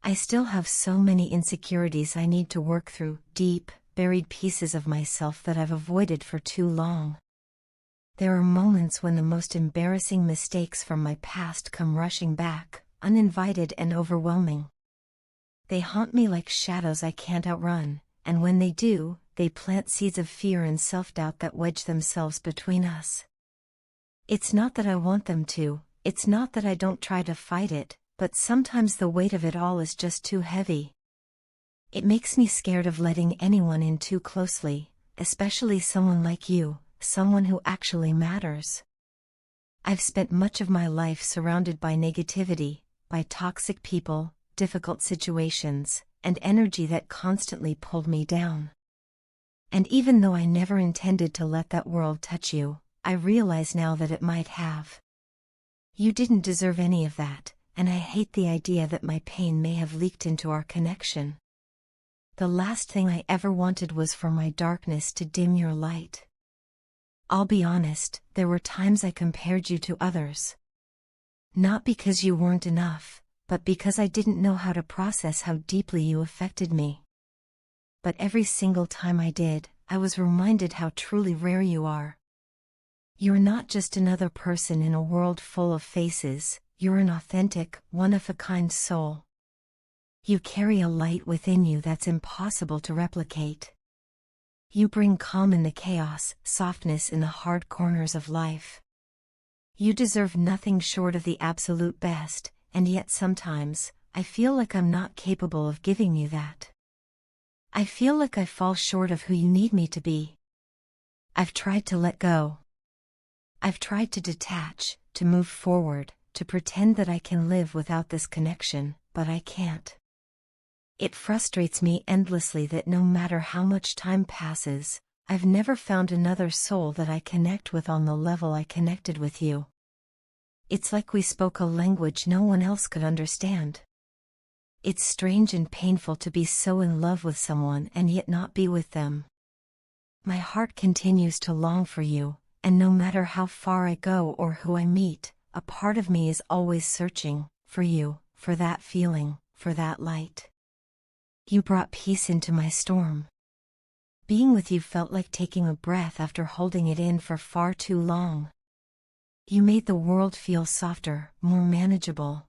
I still have so many insecurities I need to work through, deep, buried pieces of myself that I've avoided for too long. There are moments when the most embarrassing mistakes from my past come rushing back, uninvited and overwhelming. They haunt me like shadows I can't outrun, and when they do, they plant seeds of fear and self-doubt that wedge themselves between us. It's not that I want them to, it's not that I don't try to fight it, but sometimes the weight of it all is just too heavy. It makes me scared of letting anyone in too closely, especially someone like you, someone who actually matters. I've spent much of my life surrounded by negativity, by toxic people, difficult situations, and energy that constantly pulled me down. And even though I never intended to let that world touch you, I realize now that it might have. You didn't deserve any of that, and I hate the idea that my pain may have leaked into our connection. The last thing I ever wanted was for my darkness to dim your light. I'll be honest, there were times I compared you to others. Not because you weren't enough, but because I didn't know how to process how deeply you affected me. But every single time I did, I was reminded how truly rare you are. You're not just another person in a world full of faces, you're an authentic, one-of-a-kind soul. You carry a light within you that's impossible to replicate. You bring calm in the chaos, softness in the hard corners of life. You deserve nothing short of the absolute best, and yet sometimes, I feel like I'm not capable of giving you that. I feel like I fall short of who you need me to be. I've tried to let go. I've tried to detach, to move forward, to pretend that I can live without this connection, but I can't. It frustrates me endlessly that no matter how much time passes, I've never found another soul that I connect with on the level I connected with you. It's like we spoke a language no one else could understand. It's strange and painful to be so in love with someone and yet not be with them. My heart continues to long for you, and no matter how far I go or who I meet, a part of me is always searching for you, for that feeling, for that light. You brought peace into my storm. Being with you felt like taking a breath after holding it in for far too long. You made the world feel softer, more manageable.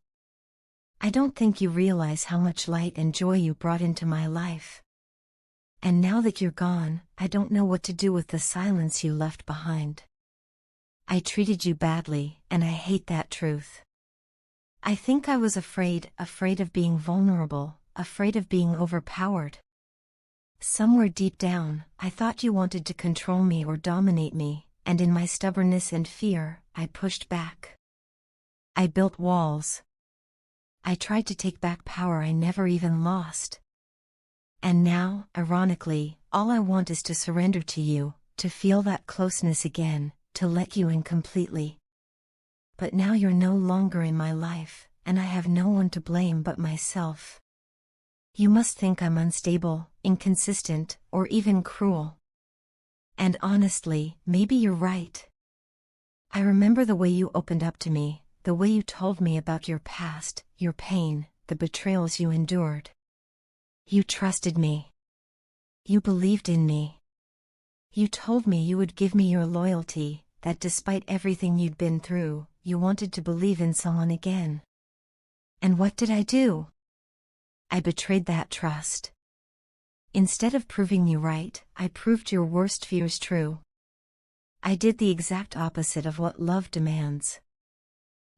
I don't think you realize how much light and joy you brought into my life. And now that you're gone, I don't know what to do with the silence you left behind. I treated you badly, and I hate that truth. I think I was afraid of being vulnerable, afraid of being overpowered. Somewhere deep down, I thought you wanted to control me or dominate me, and in my stubbornness and fear, I pushed back. I built walls. I tried to take back power I never even lost. And now, ironically, all I want is to surrender to you, to feel that closeness again, to let you in completely. But now you're no longer in my life, and I have no one to blame but myself. You must think I'm unstable, inconsistent, or even cruel. And honestly, maybe you're right. I remember the way you opened up to me, the way you told me about your past, your pain, the betrayals you endured. You trusted me. You believed in me. You told me you would give me your loyalty, that despite everything you'd been through, you wanted to believe in someone again. And what did I do? I betrayed that trust. Instead of proving you right, I proved your worst fears true. I did the exact opposite of what love demands.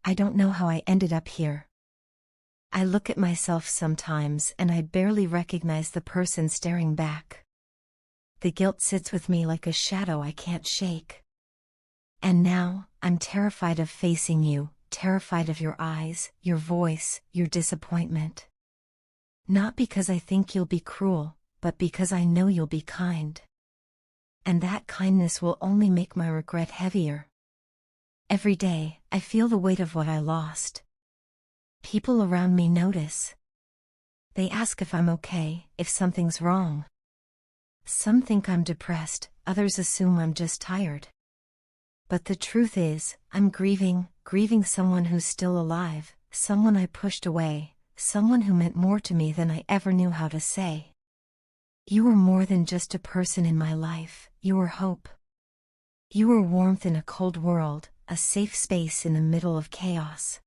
I don't know how I ended up here. I look at myself sometimes and I barely recognize the person staring back. The guilt sits with me like a shadow I can't shake. And now, I'm terrified of facing you, terrified of your eyes, your voice, your disappointment. Not because I think you'll be cruel, but because I know you'll be kind. And that kindness will only make my regret heavier. Every day, I feel the weight of what I lost. People around me notice. They ask if I'm okay, if something's wrong. Some think I'm depressed, others assume I'm just tired. But the truth is, I'm grieving someone who's still alive, someone I pushed away, someone who meant more to me than I ever knew how to say. You were more than just a person in my life, you were hope. You were warmth in a cold world, a safe space in the middle of chaos.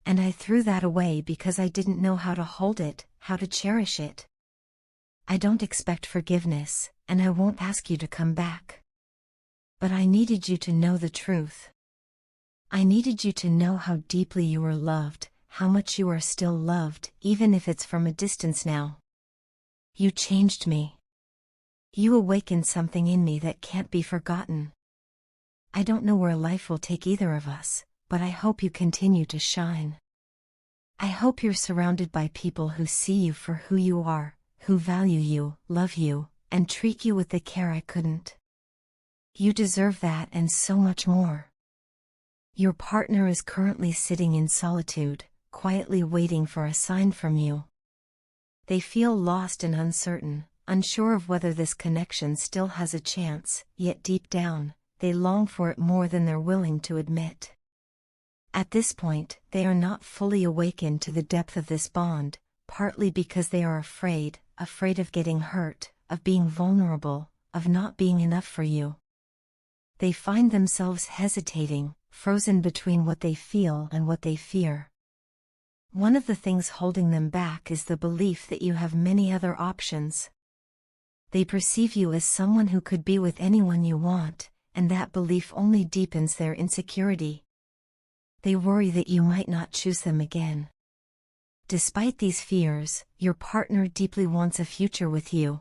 And I threw that away because I didn't know how to hold it, how to cherish it. I don't expect forgiveness, and I won't ask you to come back. But I needed you to know the truth. I needed you to know how deeply you were loved, how much you are still loved, even if it's from a distance now. You changed me. You awakened something in me that can't be forgotten. I don't know where life will take either of us, but I hope you continue to shine. I hope you're surrounded by people who see you for who you are, who value you, love you, and treat you with the care I couldn't. You deserve that and so much more. Your partner is currently sitting in solitude, quietly waiting for a sign from you. They feel lost and uncertain, unsure of whether this connection still has a chance, yet deep down, they long for it more than they're willing to admit. At this point, they are not fully awakened to the depth of this bond, partly because they are afraid of getting hurt, of being vulnerable, of not being enough for you. They find themselves hesitating, frozen between what they feel and what they fear. One of the things holding them back is the belief that you have many other options. They perceive you as someone who could be with anyone you want, and that belief only deepens their insecurity. They worry that you might not choose them again. Despite these fears, your partner deeply wants a future with you.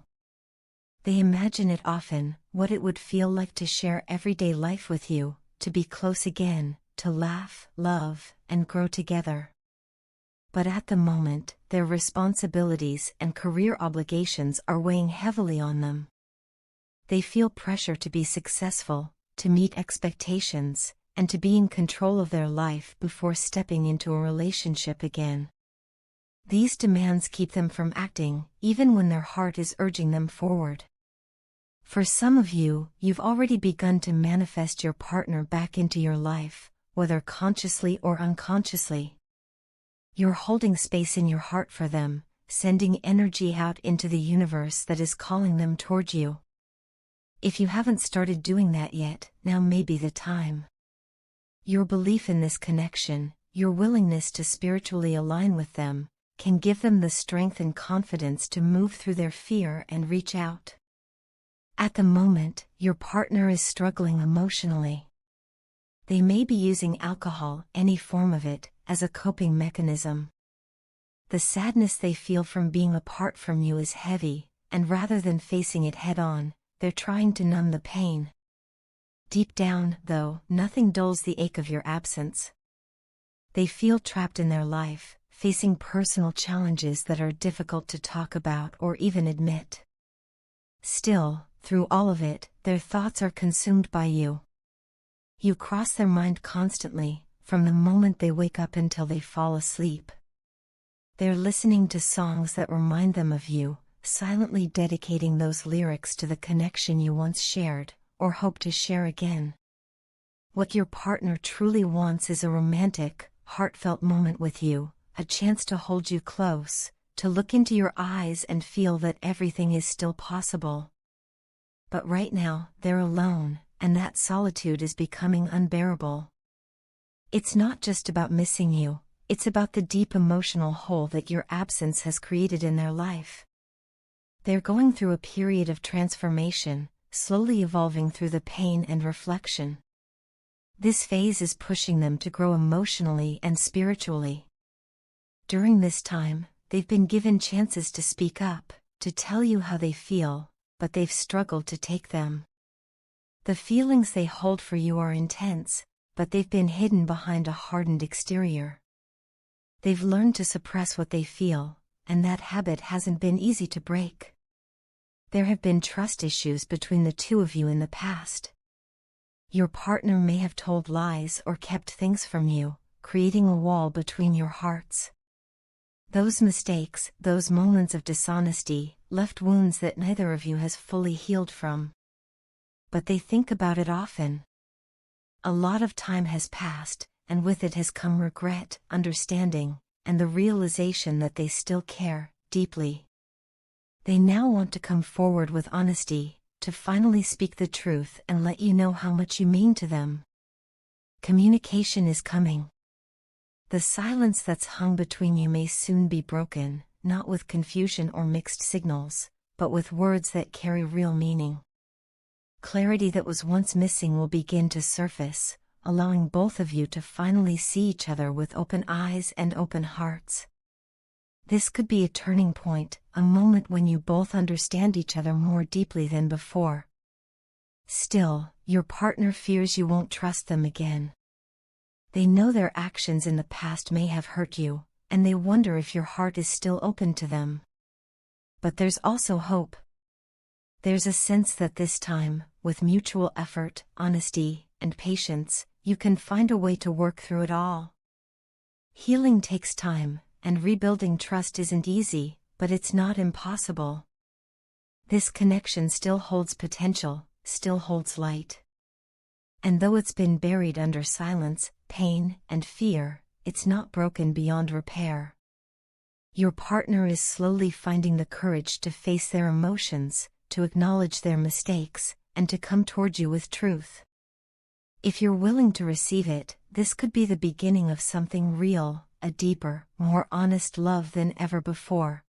They imagine it often, what it would feel like to share everyday life with you, to be close again, to laugh, love, and grow together. But at the moment, their responsibilities and career obligations are weighing heavily on them. They feel pressure to be successful, to meet expectations, and to be in control of their life before stepping into a relationship again. These demands keep them from acting, even when their heart is urging them forward. For some of you, you've already begun to manifest your partner back into your life, whether consciously or unconsciously. You're holding space in your heart for them, sending energy out into the universe that is calling them toward you. If you haven't started doing that yet, now may be the time. Your belief in this connection, your willingness to spiritually align with them, can give them the strength and confidence to move through their fear and reach out. At the moment, your partner is struggling emotionally. They may be using alcohol, any form of it, as a coping mechanism. The sadness they feel from being apart from you is heavy, and rather than facing it head-on, they're trying to numb the pain. Deep down, though, nothing dulls the ache of your absence. They feel trapped in their life, facing personal challenges that are difficult to talk about or even admit. Still, through all of it, their thoughts are consumed by you. You cross their mind constantly, from the moment they wake up until they fall asleep. They're listening to songs that remind them of you, silently dedicating those lyrics to the connection you once shared, or hope to share again. What your partner truly wants is a romantic, heartfelt moment with you, a chance to hold you close, to look into your eyes and feel that everything is still possible. But right now, they're alone, and that solitude is becoming unbearable. It's not just about missing you, it's about the deep emotional hole that your absence has created in their life. They're going through a period of transformation, slowly evolving through the pain and reflection. This phase is pushing them to grow emotionally and spiritually. During this time, they've been given chances to speak up, to tell you how they feel, but they've struggled to take them. The feelings they hold for you are intense, but they've been hidden behind a hardened exterior. They've learned to suppress what they feel, and that habit hasn't been easy to break. There have been trust issues between the two of you in the past. Your partner may have told lies or kept things from you, creating a wall between your hearts. Those mistakes, those moments of dishonesty, left wounds that neither of you has fully healed from. But they think about it often. A lot of time has passed, and with it has come regret, understanding, and the realization that they still care, deeply. They now want to come forward with honesty, to finally speak the truth and let you know how much you mean to them. Communication is coming. The silence that's hung between you may soon be broken, not with confusion or mixed signals, but with words that carry real meaning. Clarity that was once missing will begin to surface, allowing both of you to finally see each other with open eyes and open hearts. This could be a turning point, a moment when you both understand each other more deeply than before. Still, your partner fears you won't trust them again. They know their actions in the past may have hurt you, and they wonder if your heart is still open to them. But there's also hope. There's a sense that this time, with mutual effort, honesty, and patience, you can find a way to work through it all. Healing takes time, and rebuilding trust isn't easy, but it's not impossible. This connection still holds potential, still holds light. And though it's been buried under silence, pain, and fear, it's not broken beyond repair. Your partner is slowly finding the courage to face their emotions, to acknowledge their mistakes, and to come toward you with truth. If you're willing to receive it, this could be the beginning of something real, a deeper, more honest love than ever before.